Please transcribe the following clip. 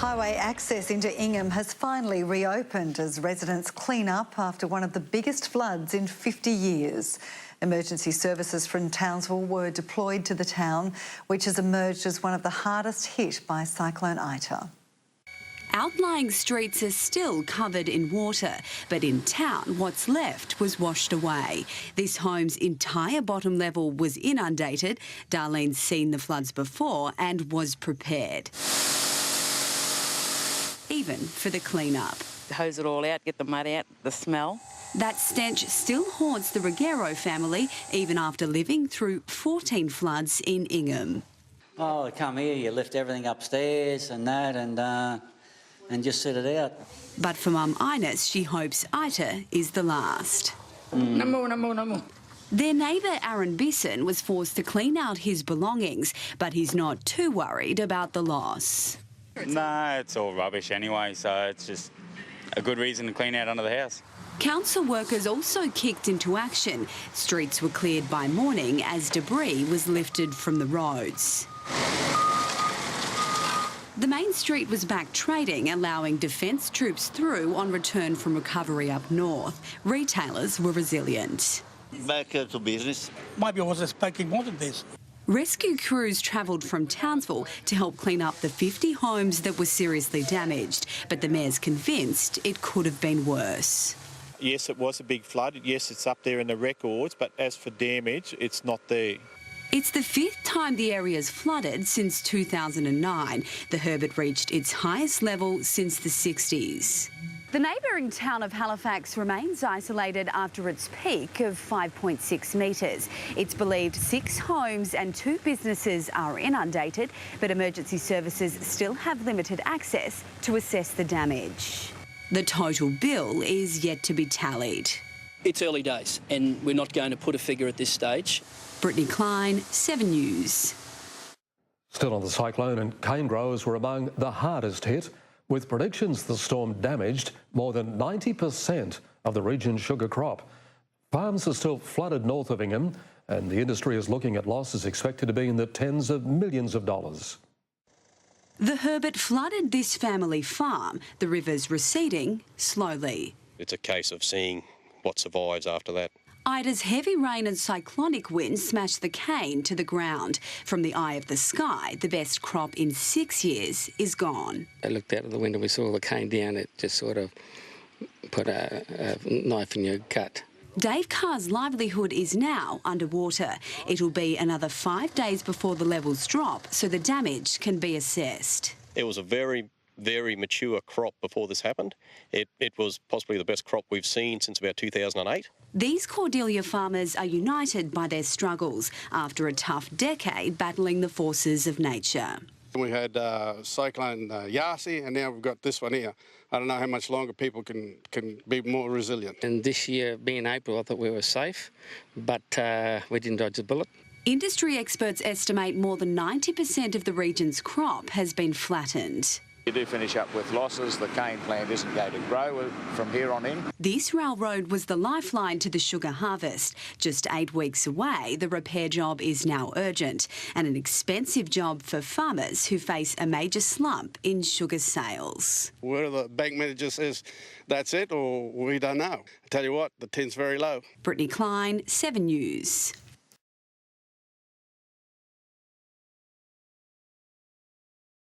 Highway access into Ingham has finally reopened as residents clean up after one of the biggest floods in 50 years. Emergency services from Townsville were deployed to the town, which has emerged as one of the hardest hit by Cyclone Ita. Outlying streets are still covered in water, but in town what's left was washed away. This home's entire bottom level was inundated. Darlene's seen the floods before and was prepared, even for the clean-up. Hose it all out, get the mud out, the smell. That stench still haunts the Ruggiero family, even after living through 14 floods in Ingham. Oh, you come here, you lift everything upstairs and that and just set it out. But for Mum Ines, she hopes Ita is the last. No more. Their neighbour Aaron Bisson was forced to clean out his belongings, but he's not too worried about the loss. No, it's all rubbish anyway, so it's just a good reason to clean out under the house. Council workers also kicked into action. Streets were cleared by morning as debris was lifted from the roads. The main street was back trading, allowing defence troops through on return from recovery up north. Retailers were resilient. Back to business. Maybe I was expecting more than this. Rescue crews travelled from Townsville to help clean up the 50 homes that were seriously damaged, but the mayor's convinced it could have been worse. Yes, it was a big flood. Yes, it's up there in the records, but as for damage, it's not there. It's the fifth time the area's flooded since 2009. The Herbert reached its highest level since the 60s. The neighbouring town of Halifax remains isolated after its peak of 5.6 metres. It's believed 6 homes and 2 businesses are inundated, but emergency services still have limited access to assess the damage. The total bill is yet to be tallied. It's early days and we're not going to put a figure at this stage. Brittany Klein, 7 News. Still on the cyclone, and cane growers were among the hardest hit, with predictions the storm damaged more than 90% of the region's sugar crop. Farms are still flooded north of Ingham, and the industry is looking at losses expected to be in the tens of millions of dollars. The Herbert flooded this family farm, the rivers receding slowly. It's a case of seeing what survives after that. Ida's heavy rain and cyclonic winds smashed the cane to the ground. From the eye of the sky, the best crop in 6 years is gone. I looked out of the window, we saw the cane down, it just sort of put a knife in your gut. Dave Carr's livelihood is now underwater. It'll be another 5 days before the levels drop, so the damage can be assessed. It was a very mature crop before this happened. It was possibly the best crop we've seen since about 2008. These Cordelia farmers are united by their struggles after a tough decade battling the forces of nature. We had Cyclone Ita, and now we've got this one here. I don't know how much longer people can be more resilient. And this year, being April, I thought we were safe, but we didn't dodge a bullet. Industry experts estimate more than 90% of the region's crop has been flattened. You do finish up with losses. The cane plant isn't going to grow from here on in. This railroad was the lifeline to the sugar harvest. Just 8 weeks away, the repair job is now urgent and an expensive job for farmers who face a major slump in sugar sales. Where the bank manager says that's it, or we don't know. I tell you what, the tin's very low. Brittany Klein, 7 News.